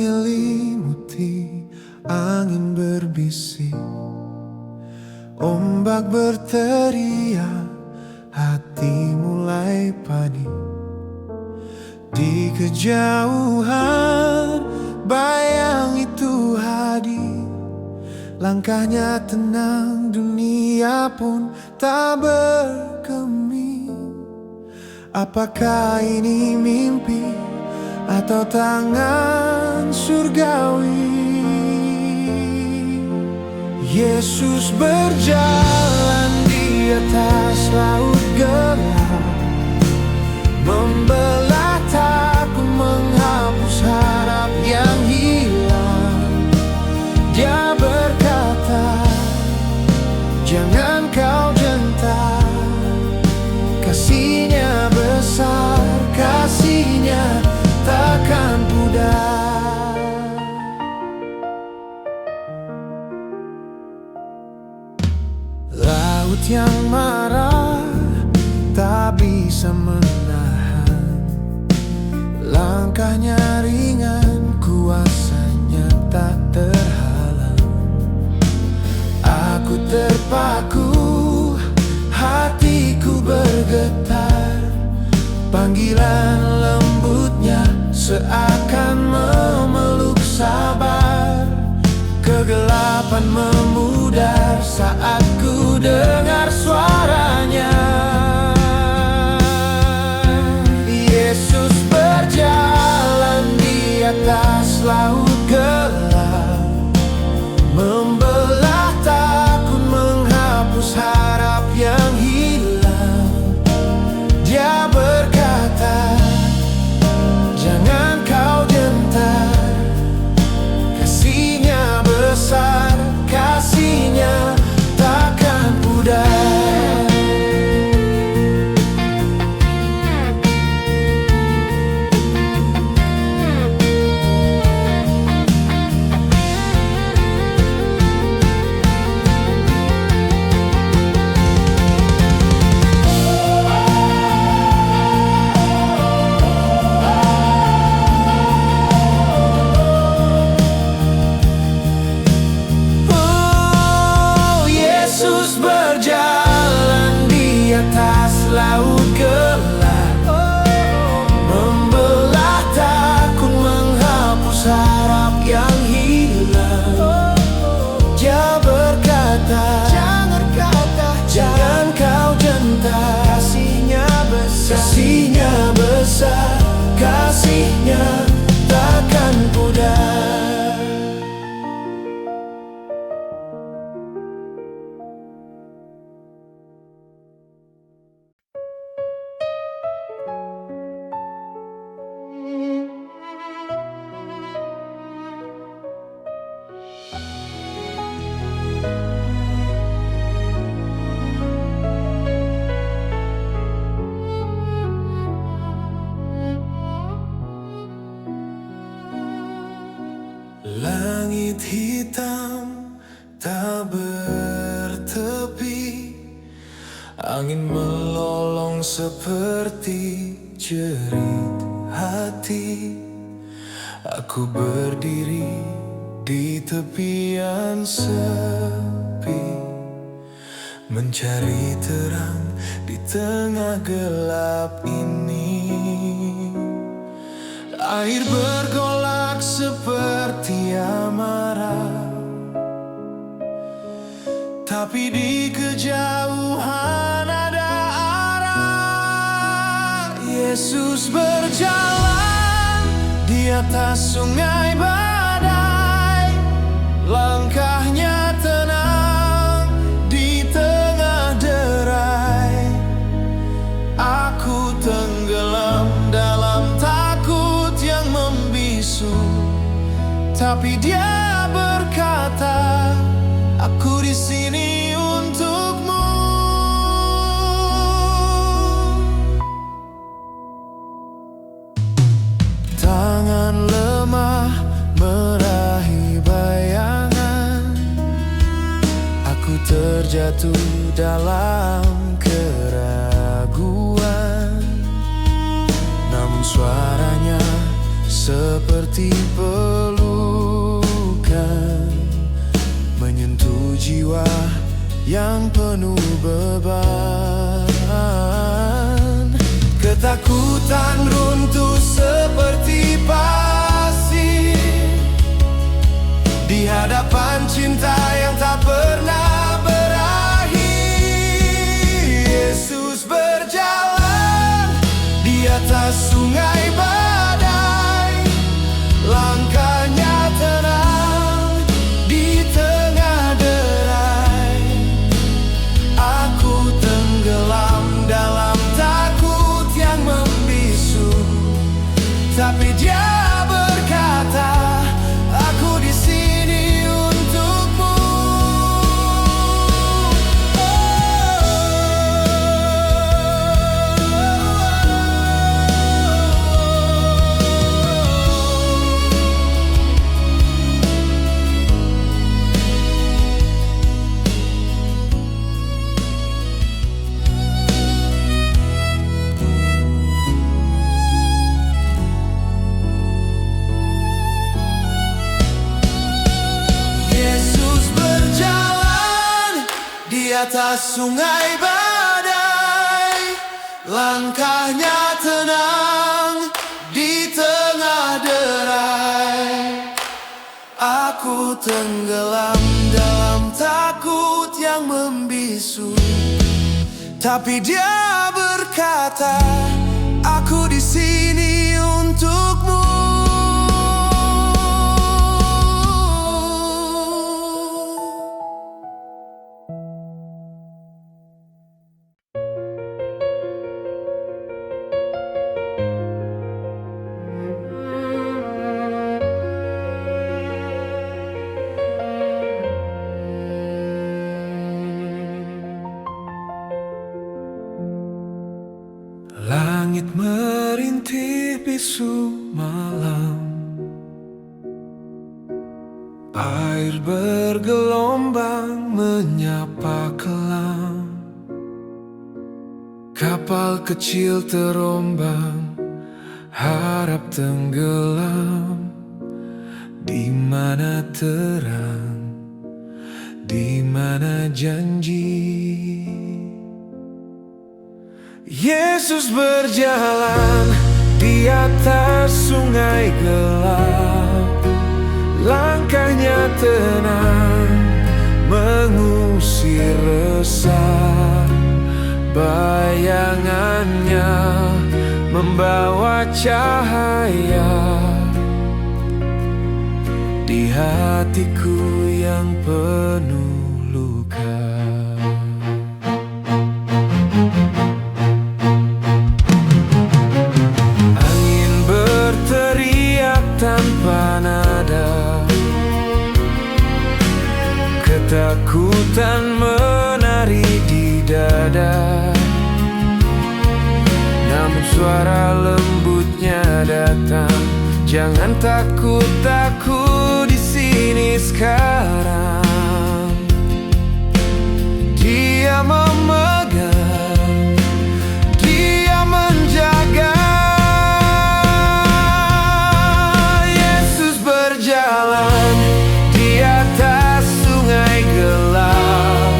menyelimuti, angin berbisik, ombak berteriak, hati mulai panik. Di kejauhan bayang itu hadir, langkahnya tenang, dunia pun tak bergeming. Apakah ini mimpi atau tangan surgawi? Yesus berjalan di atas laut gelap, membelah takut, menghapus harap yang hilang. Dia berkata, jangan kau gentar, kasihnya besar, kasihnya takkan pudar. Laut yang marah tak bisa menahan, langkahnya ringan, kuasanya tak terhalang. Aku terpaku, hatiku bergetar, panggilan lembutnya seakan memeluk sabar. Kegelapan memudar saat ku dengar suaranya. Yesus berjalan di atas laut gelap, membelah takut, menghapus harap yang hilang. Dia berkata, jangan kau gentar, kasihnya besar, kasihnya takkan pudar. Laut gelap, membelah takut, menghapus harap yang hilang. Dia berkata, jangan kau gentar, kasihnya besar, kasihnya takkan pudar. Langit hitam tak bertepi, angin melolong seperti jerit hati. Aku berdiri di tepian sepi, mencari terang di tengah gelap ini. Air bergolak seperti amarah, tapi di kejauhan ada arah. Yesus berjalan di atas sungai badai, langkahnya tenang di tengah derai. Aku tenggelam dalam takut yang membisu, tapi Dia berkata, aku di sini untukmu. Tangan lemah meraih bayangan, aku terjatuh dalam keraguan. Namun suaranya seperti peluru penuh beban. Ketakutan runtuh seperti pasir di hadapan cinta yang tak pernah berakhir. Yesus berjalan di atas sungai badai, langkahnya tenang di tengah derai. Aku tenggelam dalam takut yang membisu, tapi Dia berkata, aku di sini untukmu. Di atas sungai badai, langkahnya tenang di tengah derai. Aku tenggelam dalam takut yang membisu, tapi Dia berkata, aku di sini untukmu. Langit merintih bisu malam, air bergelombang menyapa kelam. Kapal kecil terombang, harap tenggelam. Di mana terang, di mana janji? Yesus berjalan di atas sungai gelap, langkahnya tenang mengusir resah. Bayangannya membawa cahaya di hatiku yang penuh luka. Tanpa nada, ketakutan menari di dada. Namun suara lembutnya datang, jangan takut, aku di sini sekarang. Dia memegang, Dia menjaga. Di atas sungai gelap,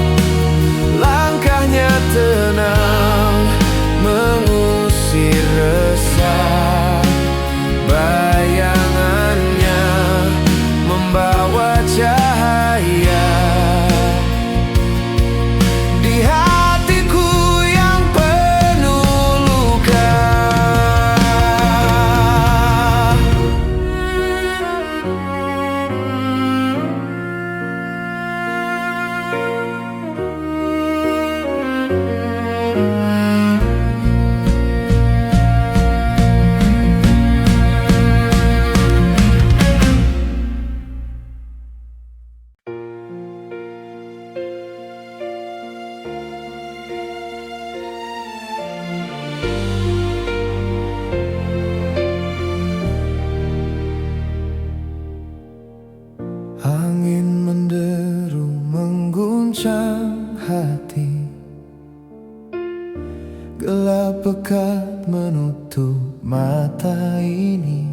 langkahnya tenang mengusir resah. Bayangannya membawa cahaya di hatiku yang penuh luka. Angin menderu mengguncang hati, gelap pekat menutup mata ini.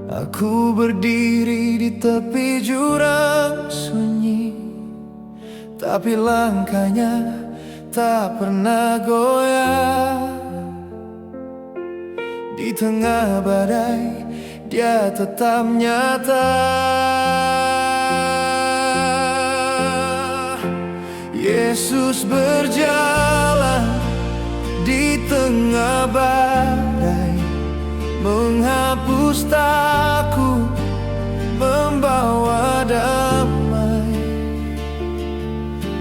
Aku berdiri di tepi jurang sunyi, tapi langkahnya tak pernah goyah. Di tengah badai Dia tetap nyata. Yesus berjalan di tengah badai, menghapus takut, membawa damai.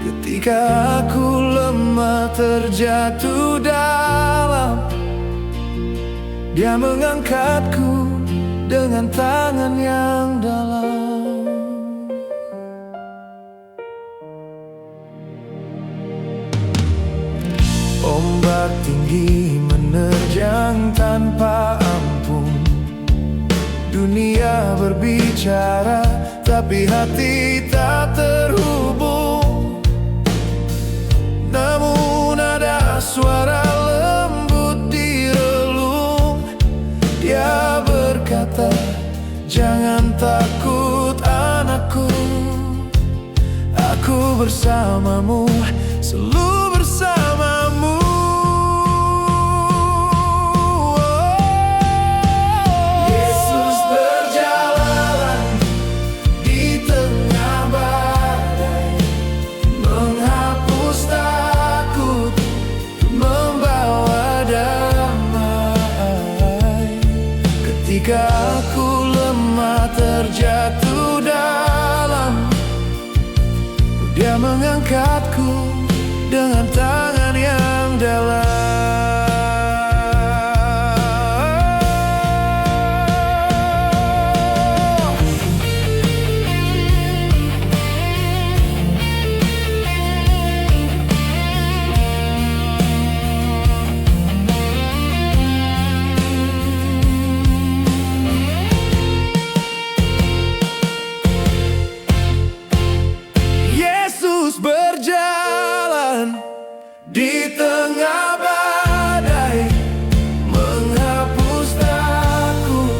Ketika aku lemah terjatuh dalam, Dia mengangkatku dengan tangan yang dalam. Ombak tinggi menerjang tanpa ampun. Dunia berbicara, tapi hati tak terhubung. Namun ada suara lembut di relung. Dia berkata, jangan takut anakku, aku bersamamu, selalu bersamamu. Yesus berjalan di tengah badai, menghapus takut, membawa damai. Ketika aku lemah terjatuh dalam, Dia mengangkatku dengan tangan yang dalam. Berjalan di tengah badai, menghapus takut,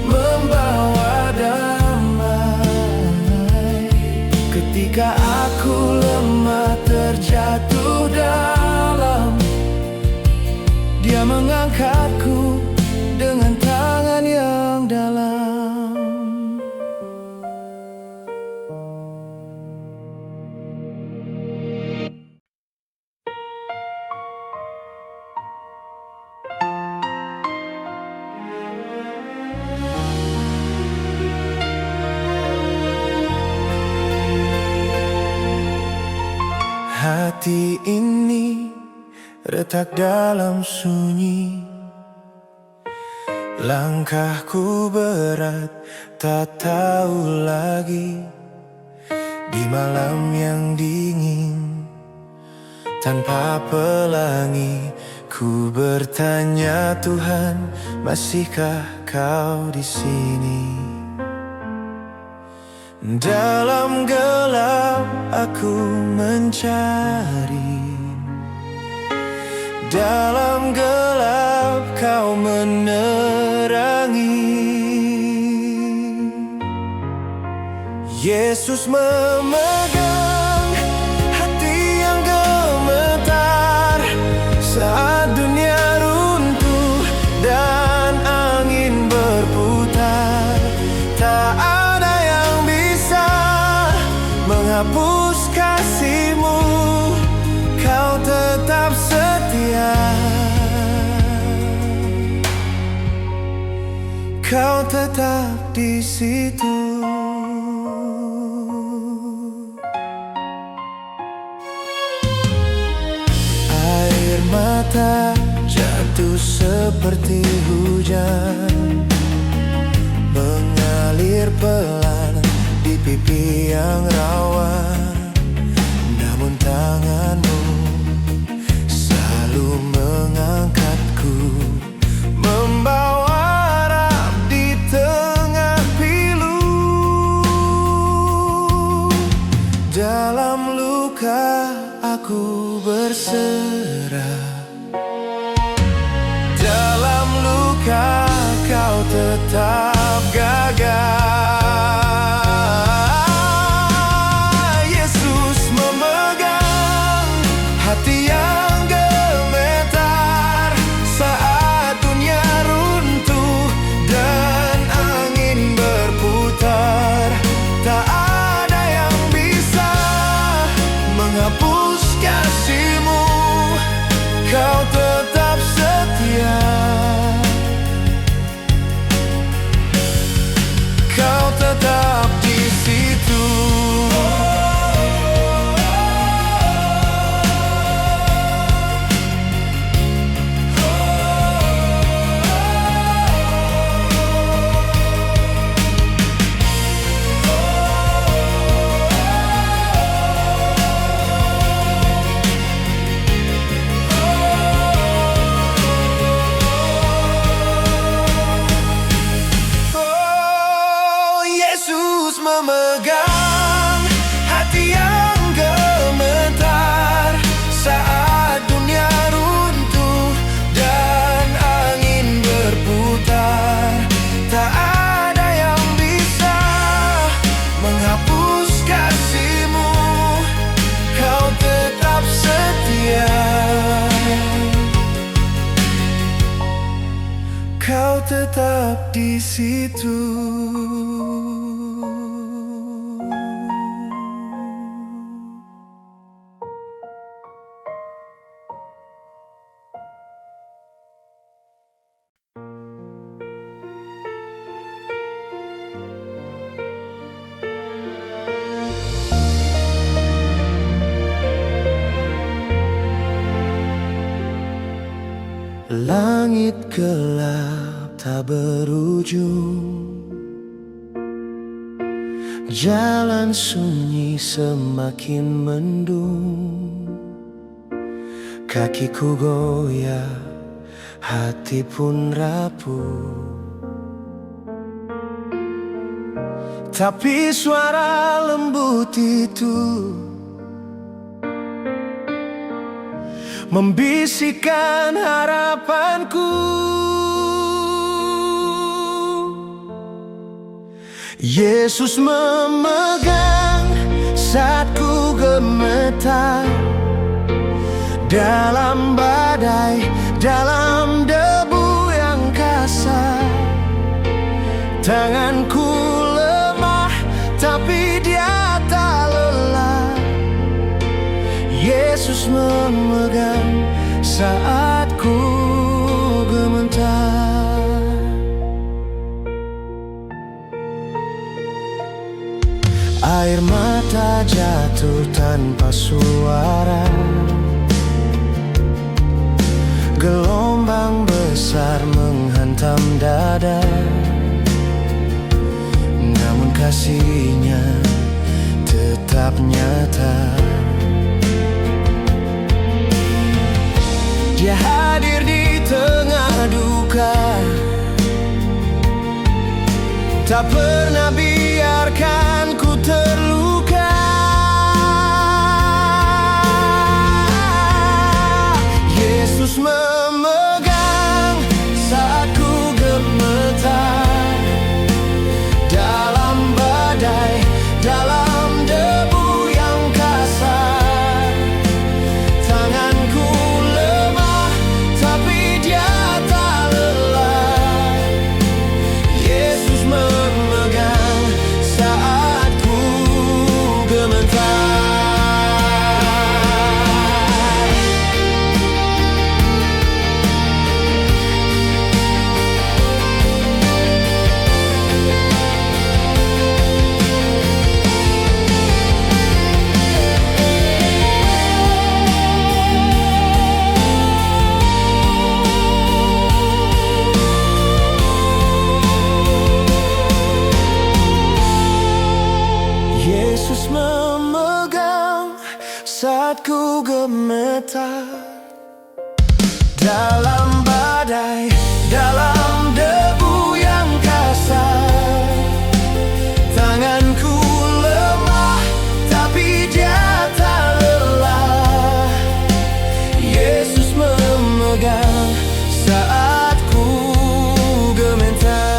membawa damai. Ketika aku lemah terjatuh dalam, Dia mengangkatku dengan tangan yang dalam. Hati ini retak dalam sunyi, langkahku berat, tak tahu lagi. Di malam yang dingin, tanpa pelangi, ku bertanya, Tuhan, masihkah Kau di sini? Dalam gelap aku mencari, dalam gelap Kau menerangi. Yesus memegang hati yang gemetar saat dunia runtuh dan angin berputar. Tak ada yang bisa menghapus kasih-Mu, Kau tetap setia, Kau tetap di situ. Air mata jatuh seperti hujan, mengalir pelan di pipi yang rawan. Namun tangan-Mu selalu mengangkatku, membawa harap di tengah pilu. Dalam luka aku berserah, dalam luka Kau tetap gagah. Yesus Yesus memegang hati yang gemetar saat dunia runtuh dan angin berputar. Tak ada yang bisa menghapus kasih-Mu, Kau tetap setia. Kau tetap di situ. Langit gelap tak berujung, jalan sunyi semakin mendung. Kakiku goyah, hati pun rapuh. Tapi suara lembut itu membisikkan harapanku. Yesus memegang saat ku gemetar, dalam badai, dalam debu yang kasar. Tanganku lemah, tapi Dia tak lelah. Yesus memegang saat ku gemetar. Air mata jatuh tanpa suara, gelombang besar menghantam dada. Namun kasih-Nya tetap nyata. Dia hadir di tengah duka, tak pernah biarkan ku terluka. Yesus memegang saat ku gemetar, dalam badai, dalam debu yang kasar. Tanganku lemah, tapi Dia tak lelah. Yesus memegang saat ku gemetar. Yesus memegang saat ku gemetar, dalam badai, dalam debu yang kasar. Tanganku lemah, tapi Dia tak lelah. Yesus memegang saat ku gemetar.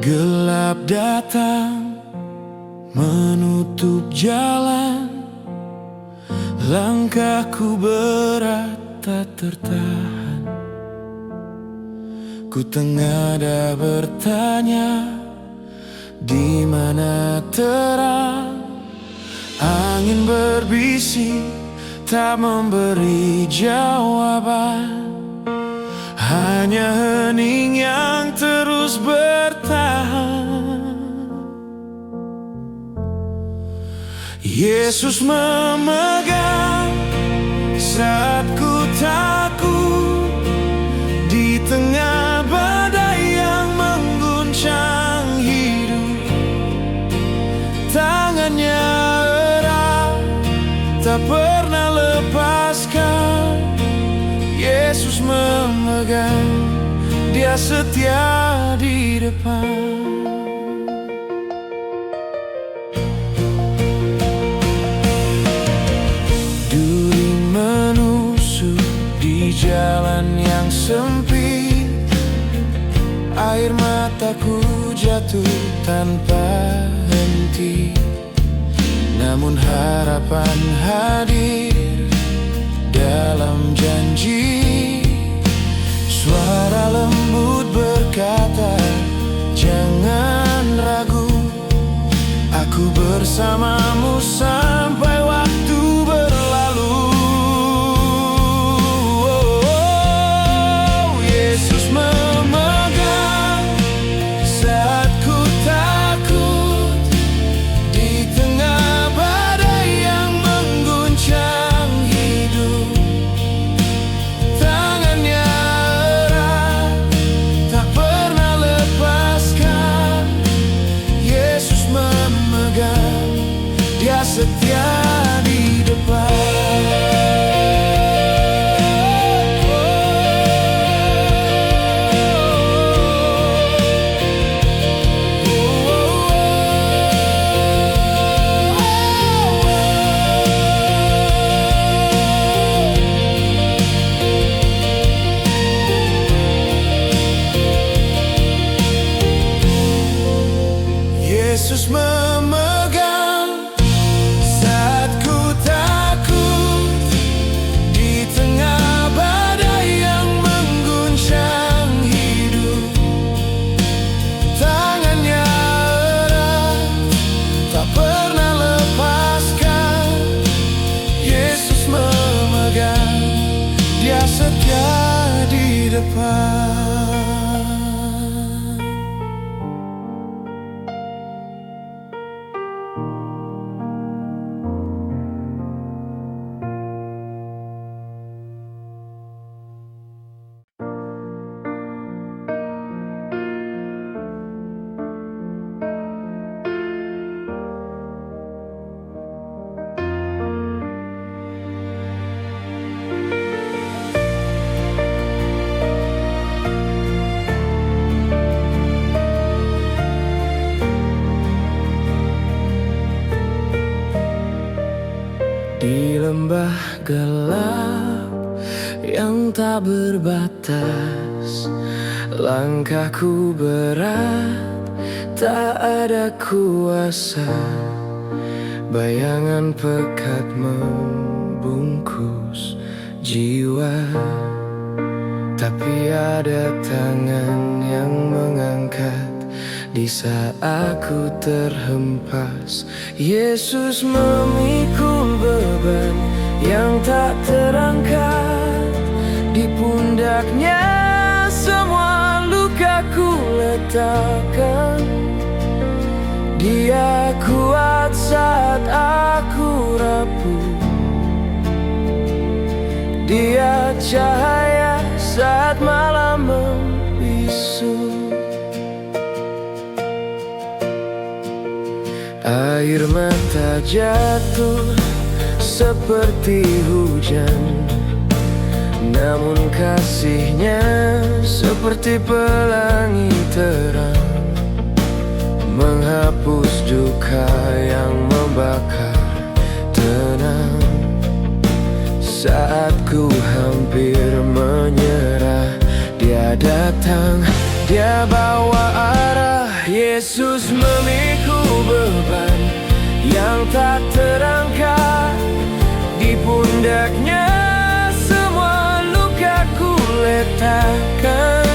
Gelap datang menutup jalan, langkahku berat tak tertahan. Ku tengada bertanya, di mana terang? Angin berbisik tak memberi jawaban, hanya hening yang terus bertahan. Yesus memegang saat ku pernah lepaskan. Yesus memegang, Dia setia di depan. Duri menusuk di jalan yang sempit, air mataku jatuh tanpa henti. Namun harapan hadir dalam janji. Suara lembut berkata, jangan ragu, aku bersamamu sampai waktu berlalu. Yesus memegang saat ku takut, di tengah badai yang mengguncang hidup. Tangannya erat, tak pernah lepaskan. Yesus memegang, Dia setia di depan. Yesus memegang saat ku takut, di tengah badai yang mengguncang hidup. Tangannya erat, tak pernah lepaskan. Yesus memegang, Dia setia di depan. Di lembah gelap yang tak berbatas, langkahku berat, tak ada kuasa. Bayangan pekat membungkus jiwa, tapi ada tangan yang mengangkat di saat aku terhempas. Yesus memikul beban yang tak terangkat, di pundaknya semua lukaku letakkan. Dia kuat saat aku rapuh, Dia cahaya saat malam membisu. Air mata jatuh seperti hujan, namun kasih-Nya seperti pelangi terang, menghapus duka yang membakar tenang. Saat ku hampir menyerah, Dia datang, Dia bawa arah. Yesus memikul beban yang tak terangkat, di pundaknya semua lukaku letakkan.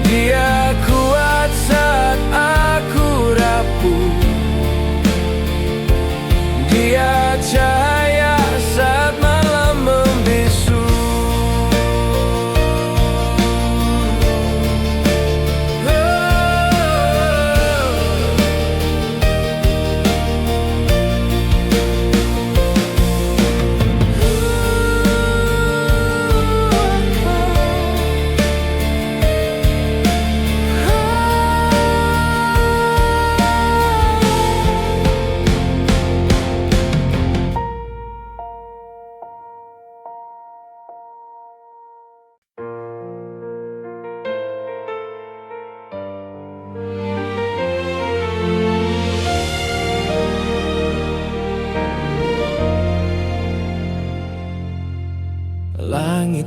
Dia kuat saat aku rapuh, Dia cahaya saat malam membisu.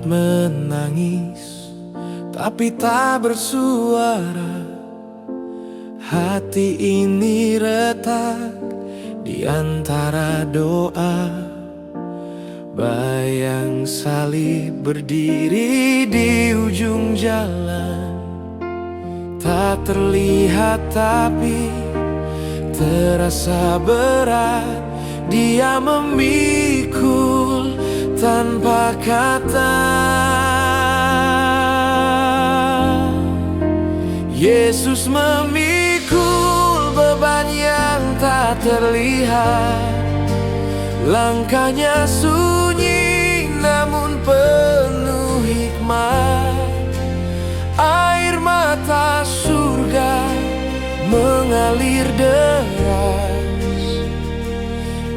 Saat menangis tapi tak bersuara, hati ini retak di antara doa. Bayang salib berdiri di ujung jalan, tak terlihat tapi terasa berat. Dia memikul tanpa kata. Yesus memikul beban yang tak terlihat. Langkahnya sunyi namun penuh hikmat. Air mata surga mengalir deras.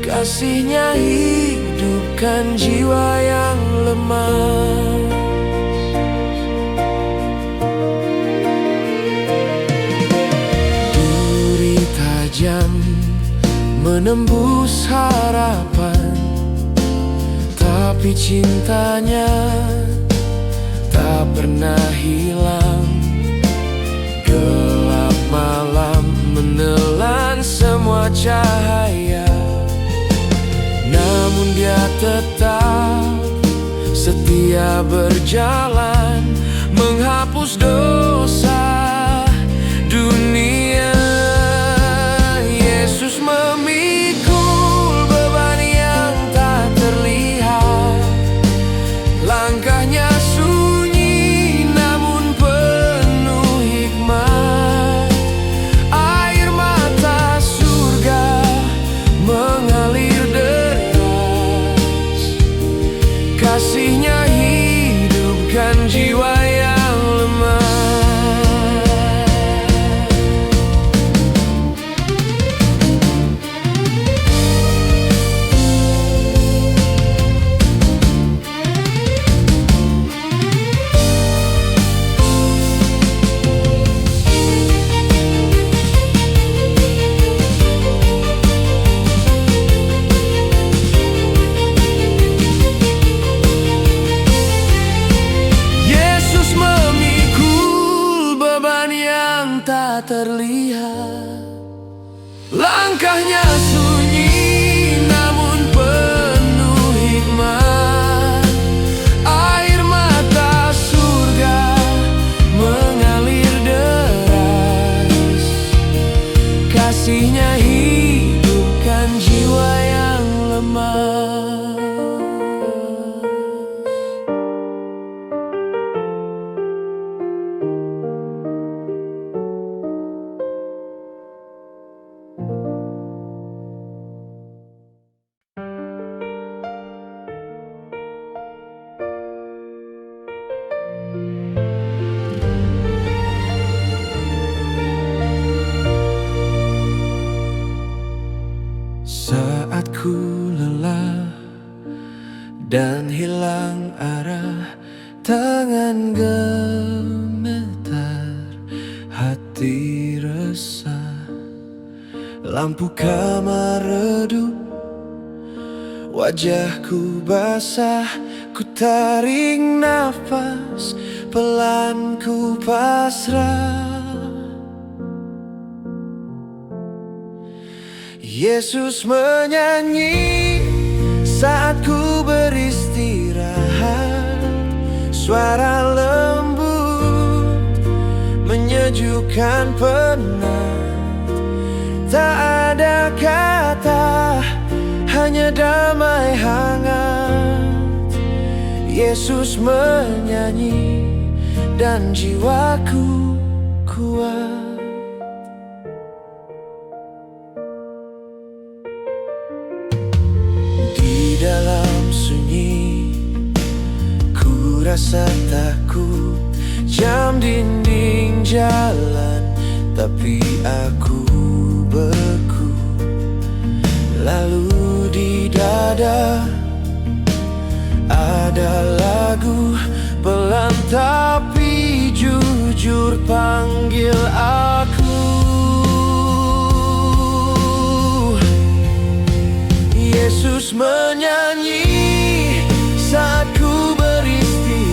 Kasihnya hidupkan jiwa yang lemah. Duri tajam menembus harapan, tapi cintanya tak pernah hilang. Gelap malam menelan semua cahaya, namun dia tetap setia berjalan, menghapus dosa dunia. Yesus memikul beban yang tak terlihat. Langkahnya sunyi namun penuh hikmat. Air mata surga mengalir deras. Kasihnya hidupkan jiwa yang lemah. Tak terlihat. Langkahnya sunyi namun penuh hikmat. Air mata surga mengalir deras. Kasihnya hidupkan jiwa yang lemah. Saat ku lelah dan hilang arah, tangan gemetar, hati resah. Lampu kamar redup, wajahku basah. Ku tarik nafas, pelan ku pasrah. Yesus menyanyi saat ku beristirahat. Suara lembut menyejukkan penat. Tak ada kata, hanya damai hangat. Yesus menyanyi dan jiwaku kuat. Di dalam sunyi ku rasa takut. Jam dinding jalan tapi aku beku. Lalu di dada ada lagu, pelan tapi jujur panggil aku. Yesus menyanyi saat ku beristirahat.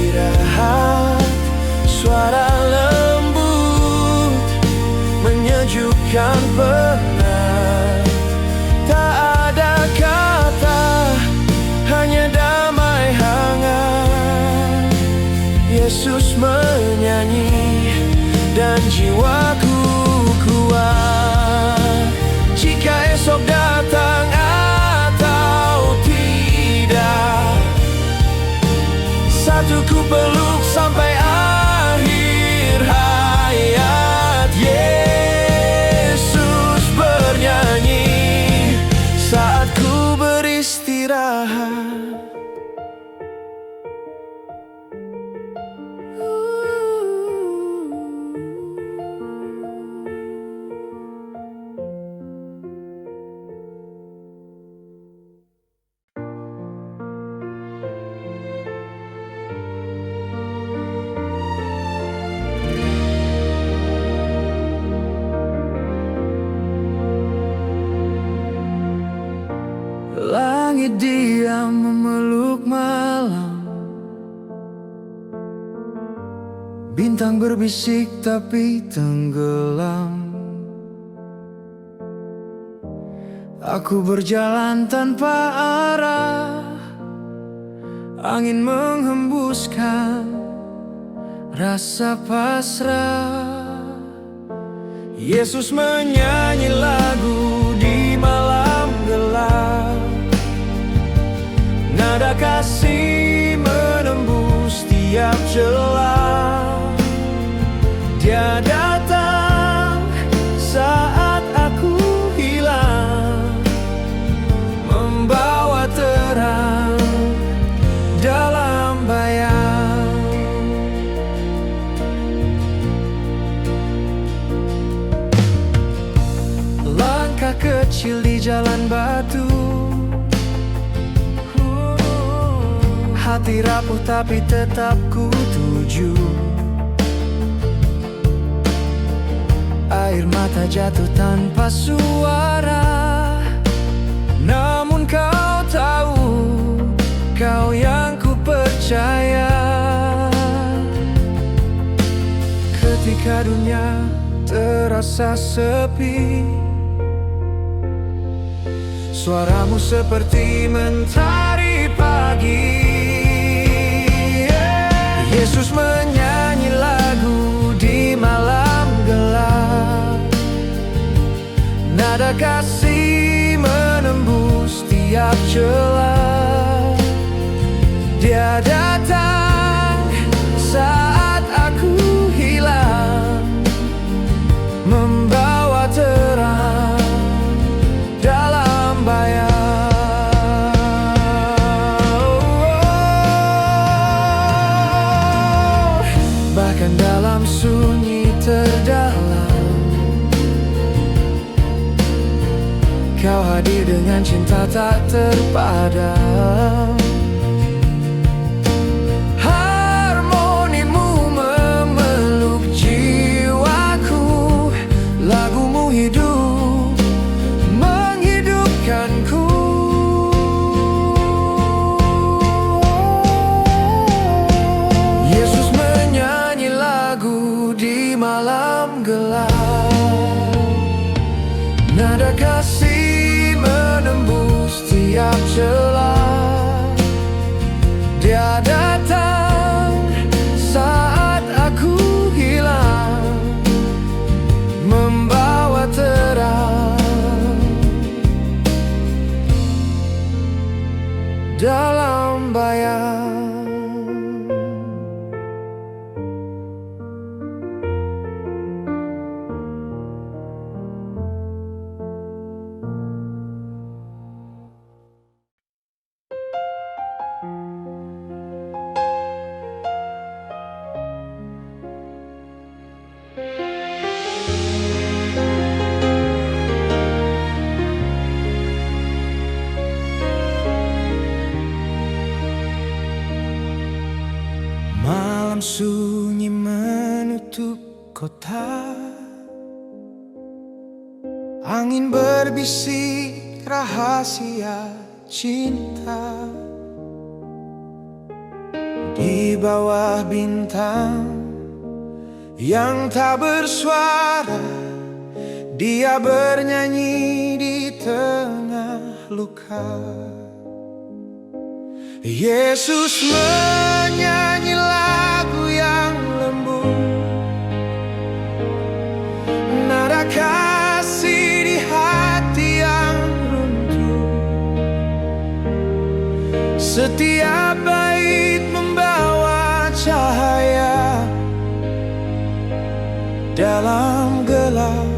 benar. Tak ada kata, hanya damai hangat. Yesus menyanyi dan jiwaku kuat. Jika esok datang atau tidak, satu ku peluk sampai akhir hayat. Yesus bernyanyi saat ku beristirahat. Langit diam memeluk malam, bintang berbisik tapi tenggelam. Aku berjalan tanpa arah, angin menghembuskan rasa pasrah. Yesus menyanyi lagu di malam gelap. Nada kasih menembus tiap celah. Dia datang saat aku hilang, membawa terang dalam bayang. Langkah kecil di jalan batu, hati rapuh tapi tetap ku tuju. Air mata jatuh tanpa suara, namun kau tahu, kau yang ku percaya. Ketika dunia terasa sepi, suaramu seperti mentari pagi. Yesus menyanyi lagu di malam gelap. Nada kasih menembus tiap celah. Dia datang saat aku hilang, membawa terang dalam bayang. Bahkan dalam sunyi terdalam, kau hadir dengan cinta tak terpadam. Harmonimu memeluk jiwaku, lagumu hidup menghidupkanku. Yesus menyanyi lagu di malam gelap. Nada kasih menembus tiap celah. Dia datang saat aku hilang, membawa terang dalam bayang. Malam sunyi menutup kota, angin berbisik rahasia cinta. Di bawah bintang yang tak bersuara, Dia bernyanyi di tengah luka. Yesus menyanyi lagu yang lembut, nada kasih di hati yang runtuh. Setiap bait membawa cahaya, dalam gelap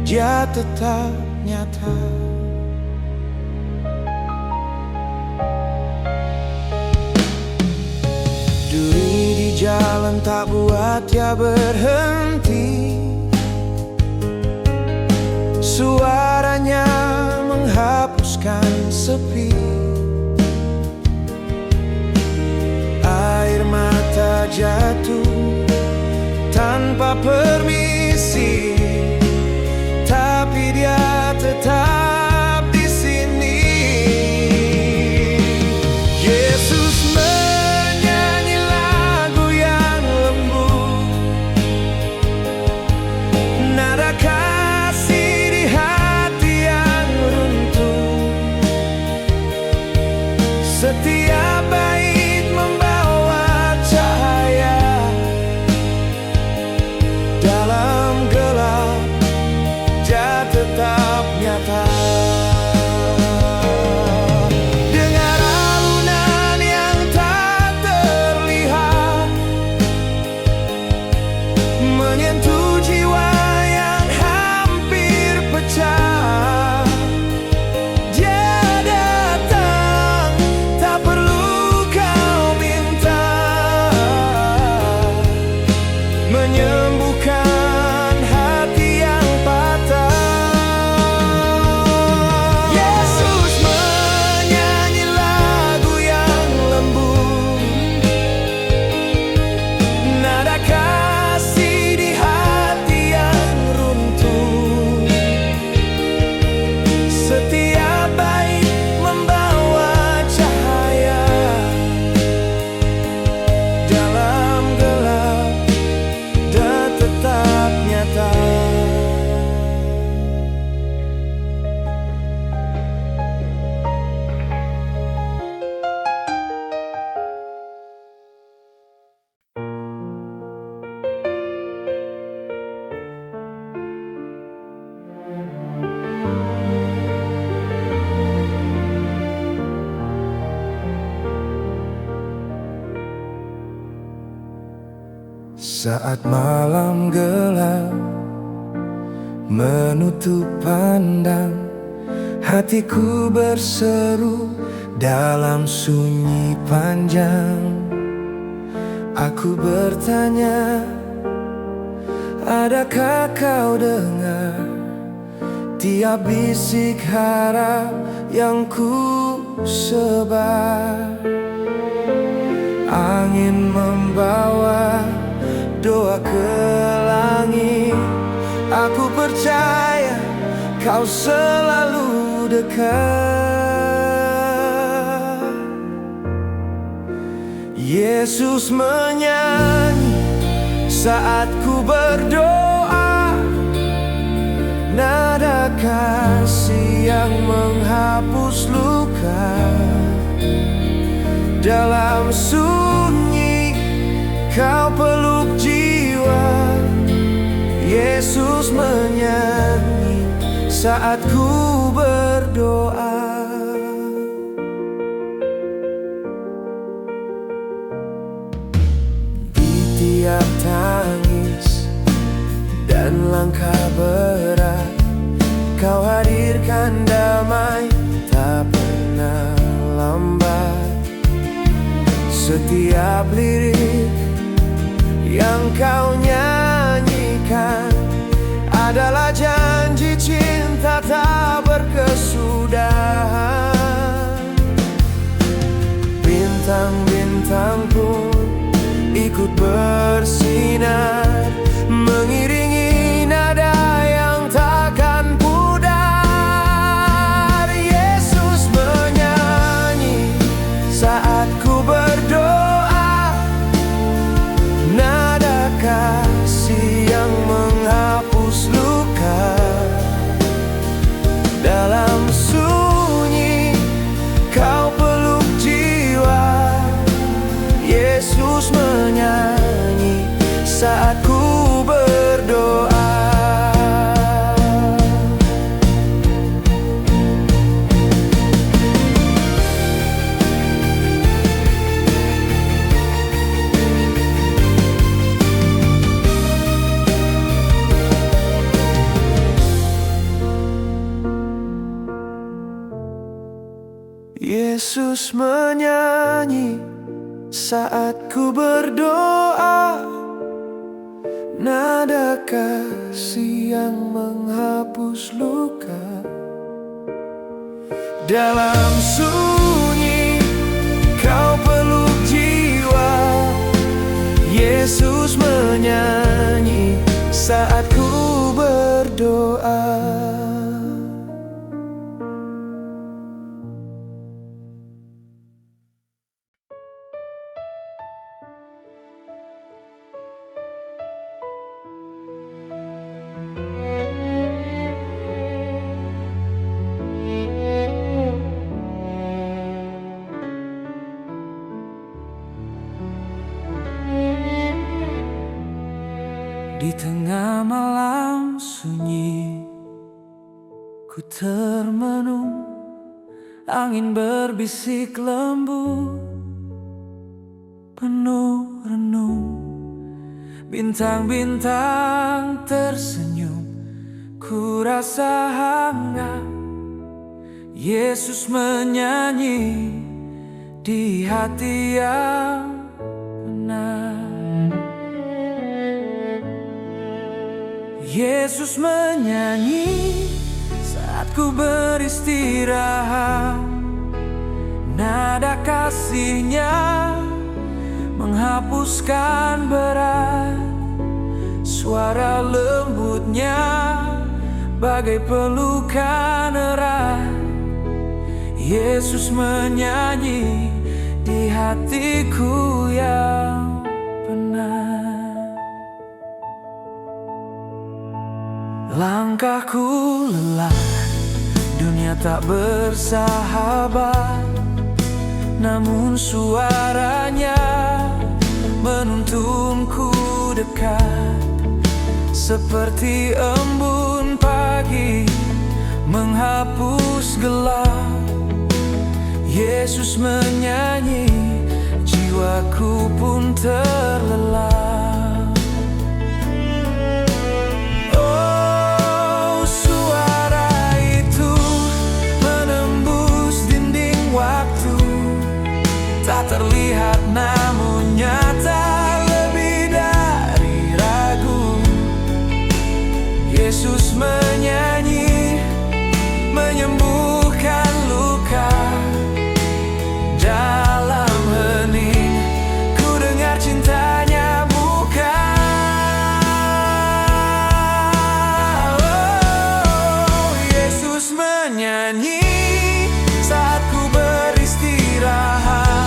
Dia tetap nyata. Duri di jalan tak buat Dia berhenti. Suaranya menghapuskan sepi. Air mata jatuh tanpa permisi, tapi Dia tetap di sini. Yesus menyanyi lagu yang lembut, nada kasih di hati yang runtuh. Setiap bait membawa cahaya, dalam gelap Dia tetap nyata. Dengar alunan yang tak terlihat, menyentuh jiwa yang hampir pecah. Dia datang, tak perlu kau minta, menyembuhkan hati yang patah. Yesus menyanyi lagu yang lembut, nada kasih di hati yang runtuh. Setiap bait membawa cahaya, dalam gelap Dia tetap nyata. Saat malam gelap menutup pandang, hatiku berseru dalam sunyi panjang. Aku bertanya, adakah kau dengar tiap bisik harap yang ku sebar? Angin membawa doa ke langit. Aku percaya Kau selalu dekat. Yesus menyanyi saat ku berdoa, nada kasih yang menghapus luka. Dalam sunyi Kau peluk jiwa. Yesus menyanyi saat ku berdoa. Di tiap tangis dan langkah berat, Kau hadirkan damai tak pernah lambat. Setiap lirik yang Kau nyanyikan adalah janji cinta tak berkesudahan. Bintang-bintang pun ikut bersinar, mengiringi nada yang takkan pudar. Yesus menyanyi saat ku berdoa, nada kasih yang menghapus luka. Yesus menyanyi saat ku berdoa. Yesus menyanyi saat ku berdoa, nada kasih yang menghapus luka. Dalam sunyi kau peluk jiwa, Yesus menyanyi saat ku berdoa. Di tengah malam sunyi, ku termenung, angin berbisik lembut, penuh renung. Bintang-bintang tersenyum, ku rasa hangat. Yesus menyanyi di hati yang tenang. Yesus menyanyi saat ku beristirahat, nada kasih-Nya menghapuskan berat. Suara lembut-Nya bagai pelukan erat. Yesus menyanyi di hatiku yang penat. Langkahku lelah, dunia tak bersahabat, namun suaranya menuntunku dekat. Seperti embun pagi menghapus gelap, Yesus menyanyi, jiwaku pun terlelap. Tak terlihat namun nyata, lebih dari ragu. Yesus menyanyi, menyembuhkan luka. Dalam hening ku dengar cintanya bukan. Oh, Yesus menyanyi saat ku beristirahat.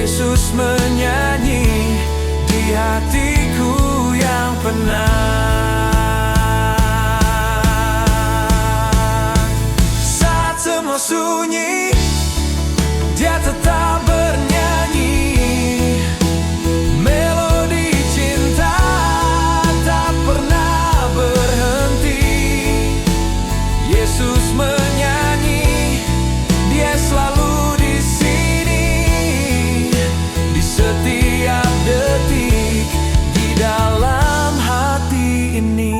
Yesus menyanyi di hatiku yang penat. Saat semua sunyi, Dia tetap bernyanyi. Melodi cinta tak pernah berhenti. Yesus menyanyi, Dia selalu di sini. Setiap detik di dalam hati ini.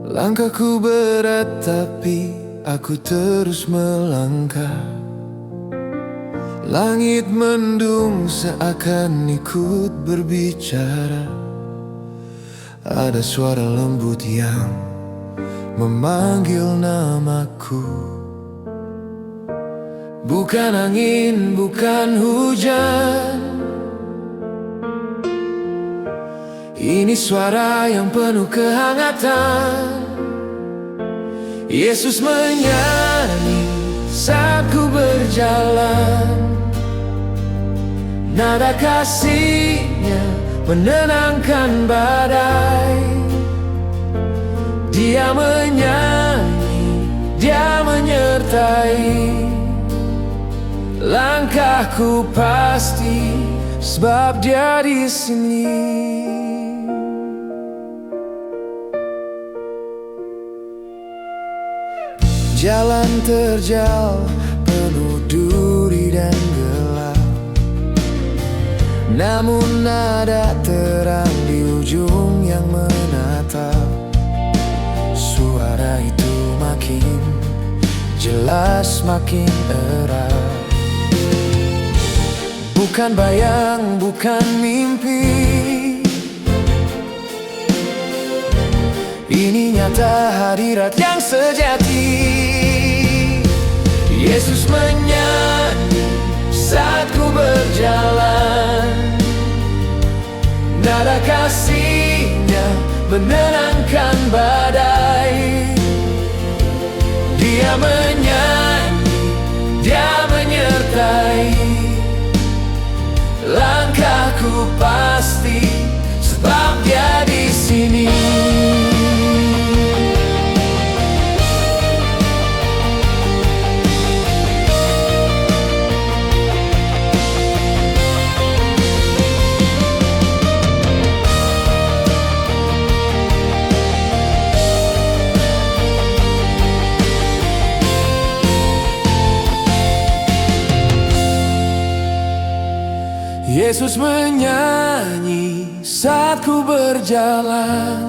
Langkahku berat tapi aku terus melangkah. Langit mendung seakan ikut berbicara. Ada suara lembut yang memanggil namaku. bukan angin, bukan hujan. Ini suara yang penuh kehangatan. Yesus menyanyi saat ku berjalan. Nada kasih-Nya menenangkan badai. Dia menyanyi, Dia menyertai. Langkahku pasti, sebab Dia di sini. Jalan terjal penuh duri dan gelap, namun ada terang di ujung yang menatap. Suara itu makin jelas, makin erat. Bukan bayang, bukan mimpi. Ini nyata, hadirat yang sejati. Yesus menyanyi saat ku berjalan. Nada kasih-Nya menenangkan badai. Dia menyanyi, Dia menyertai. Langkahku pasti, sebab Dia di sini. Yesus menyanyi saat ku berjalan.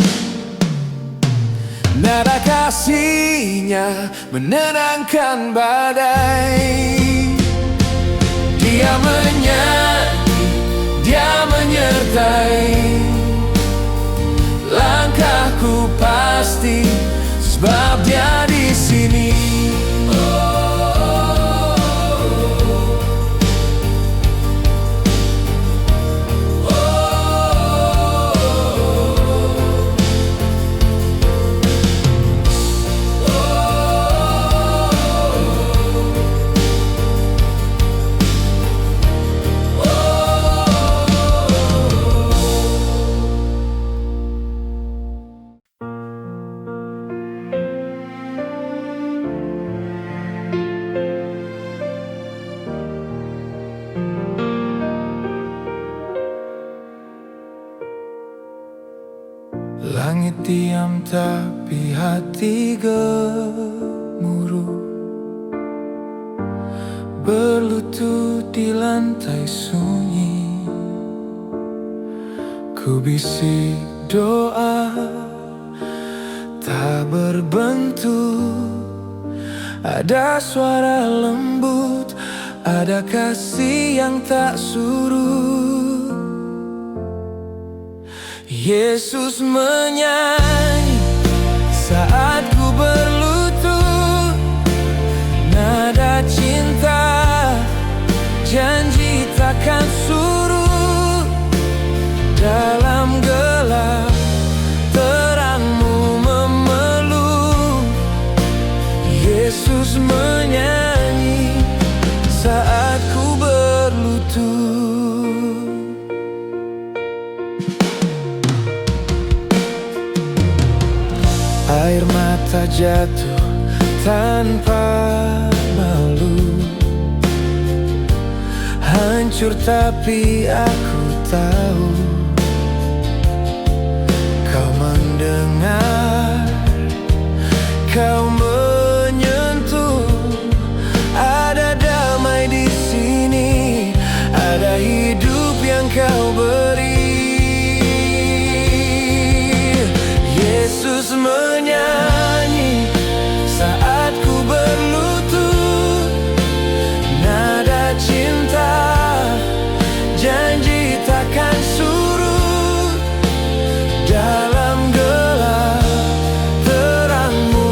Nada kasih-Nya menenangkan badai. Dia menyanyi, Dia menyertai. Langkahku pasti, sebab Dia di sini. Langit diam tapi hati gemuruh, berlutut di lantai sunyi. Ku bisik doa tak berbentuk. Ada suara lembut, ada kasih yang tak surut. Yesus menyanyi saat ku berlutut. Nada cinta, janji takkan surut. Dalam gelap, terang-Mu memeluk. Yesus menyanyi saat ku berlutut. Air mata jatuh tanpa malu. Hancur tapi aku tahu Kau mendengar, Kau menyentuh. Ada damai di sini, ada hidup yang Kau beri. Yesus menyanyi saat ku berlutut. Nada cinta, janji takkan surut. Dalam gelap, terang-Mu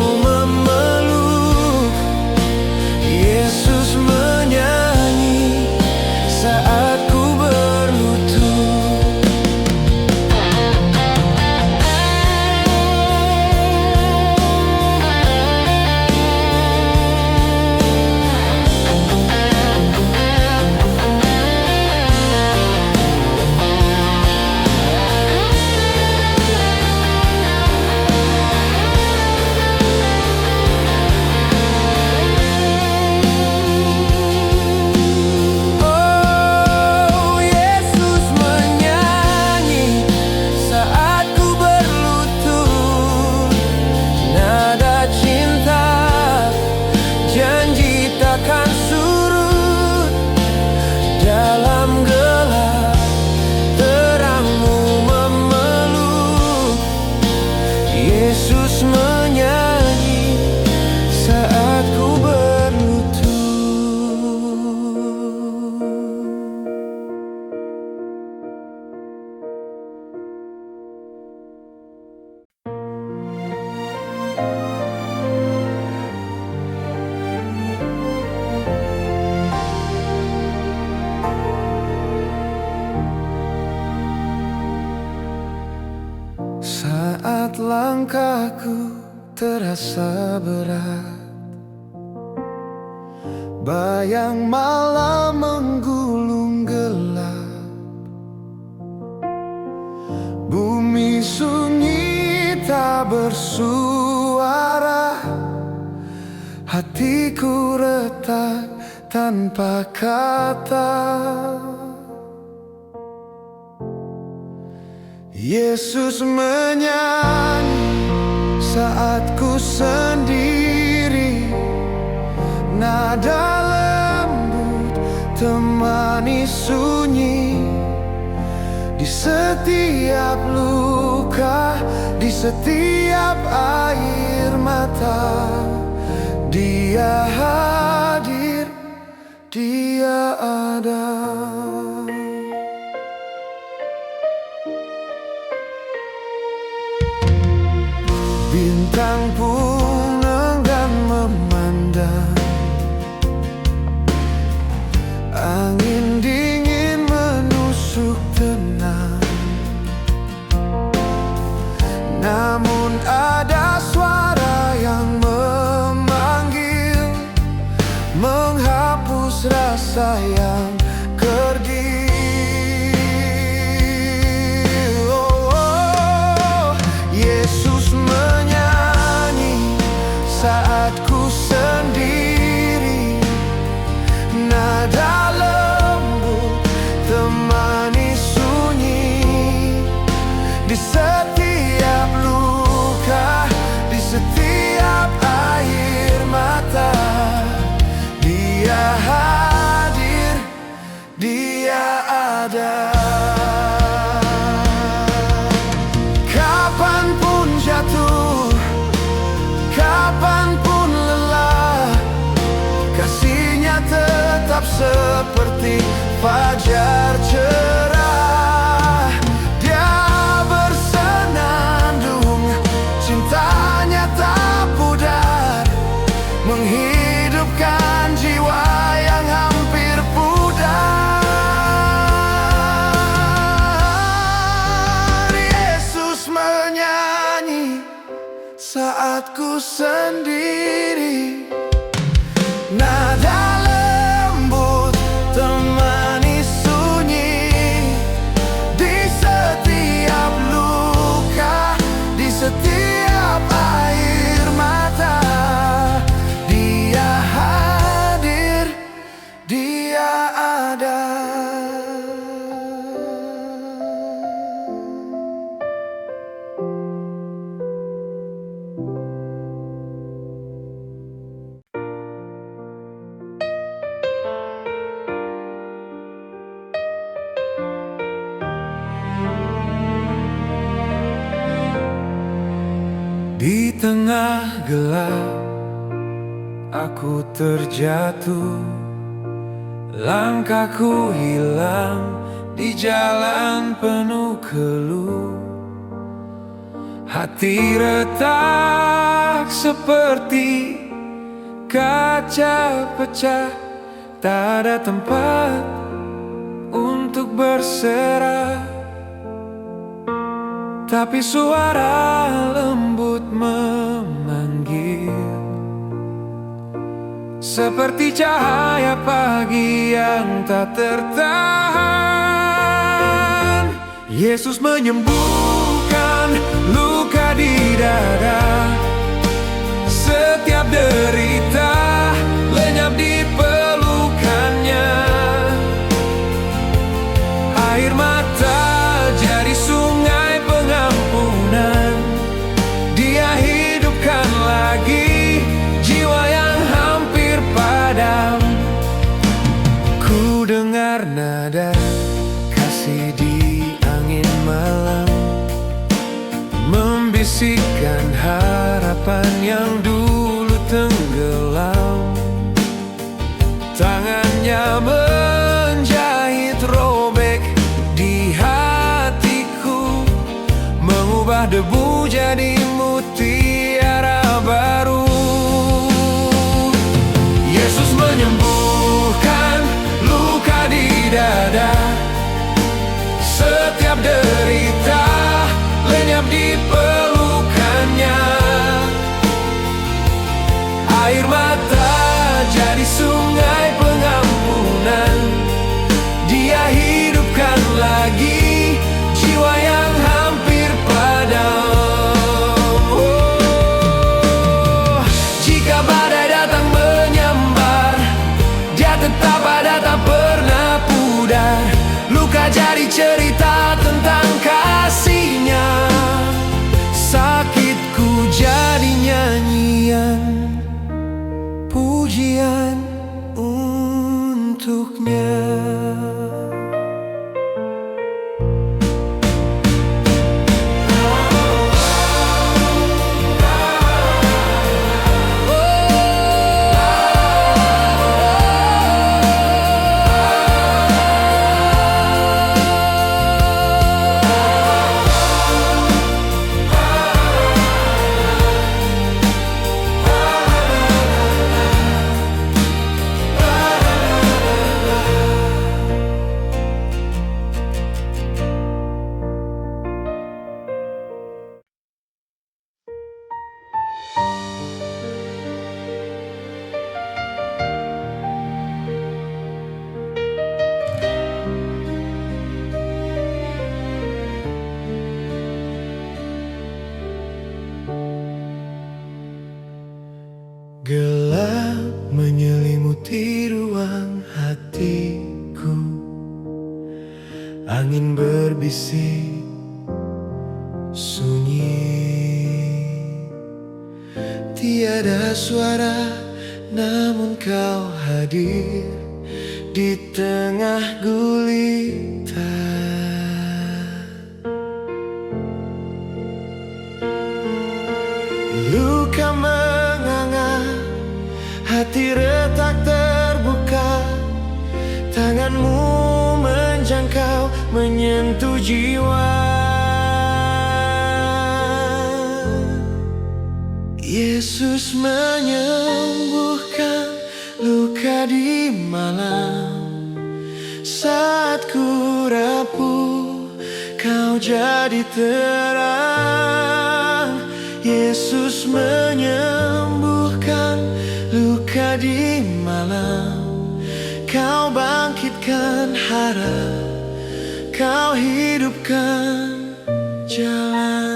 Langkahku terasa berat, bayang malam menggulung gelap. Bumi sunyi tak bersuara, hatiku retak tanpa kata. Yesus menyanyi saat ku sendiri, nada lembut temani sunyi. Di setiap luka, di setiap air mata, Dia hadir, Dia ada. Bintang pun enggan memandang, angin dingin menusuk tenang. Namun ada suara yang memanggil, menghapus rasa yang kerdil. Yesus menyanyi saat ku sendiri, nada lembut temani sunyi. Di setiap luka, di setiap air mata, Dia hadir, Dia ada. Kapanpun jatuh, kapanpun lelah, kasih-Nya tetap seperti fajar cerah. Dia bersenandung, cintanya tak pudar, menghidupkan jiwa yang hampir pudar. Yesus menyanyi saat ku sendiri, nada lembut temani sunyi. Di setiap luka, di setiap air mata, Dia hadir, Dia ada. Di tengah gelap, aku terjatuh, langkahku hilang di jalan penuh keluh. Hati retak seperti kaca pecah, tak ada tempat untuk berserah. Tapi suara lembut memanggil, seperti cahaya pagi yang tak tertahan. Yesus menyembuhkan luka di dada, setiap derita lenyap di pelukannya. Air mata jadi sungai pengampunan, Dia hidupkan lagi jiwa yang hampir padam. Ku dengar nada kasih di angin malam, membisikkan harapan yang dulu tenggelam. Tangannya menjahit robek di hatiku, mengubah debu jadi mutiara baru. Yesus menyembuhkan luka di dada, untuknya. Gelap menyelimuti ruang hatiku, angin berbisik sunyi. Tiada suara, namun kau hadir di tengah gulita. Luka menganga, hati retak terbuka, tanganmu menjangkau, menyentuh jiwa. Yesus menyembuhkan luka di malam. Saat ku rapuh, kau jadi terang. Yesus menyembuhkan luka di malam. Kau bangkitkan harap, kau hidupkan jalan.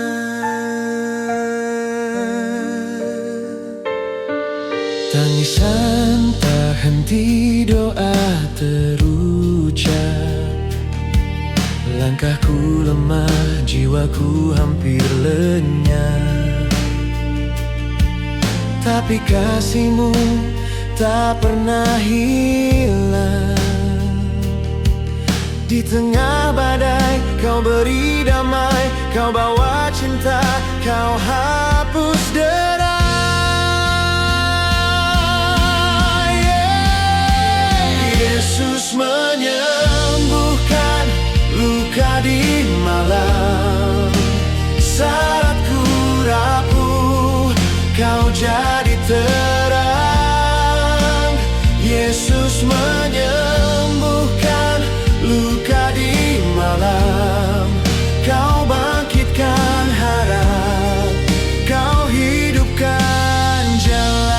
Tangisan tak henti, doa terucap. Langkahku lemah, jiwaku hampir lenyap. Tapi kasih-Mu tak pernah hilang. Di tengah badai, Kau beri damai, Kau bawa cinta, Kau hapus derai. Yesus menyembuhkan luka di malam. Saat ku rapuh, Kau jadi terang. Yesus menyembuhkan luka di malam. Kau bangkitkan harap, Kau hidupkan jalan.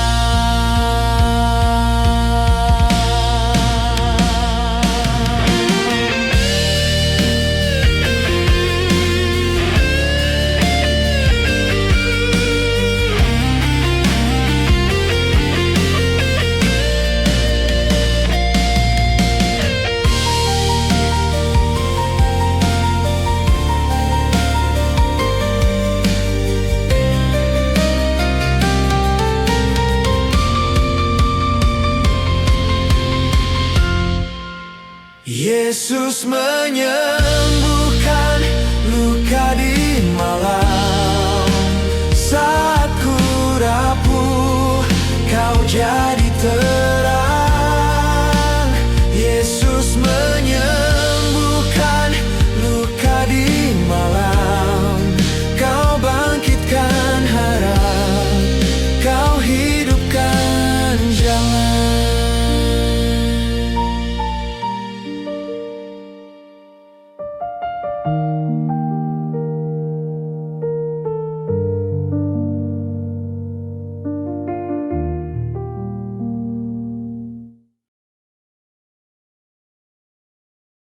Yesus menyembuhkan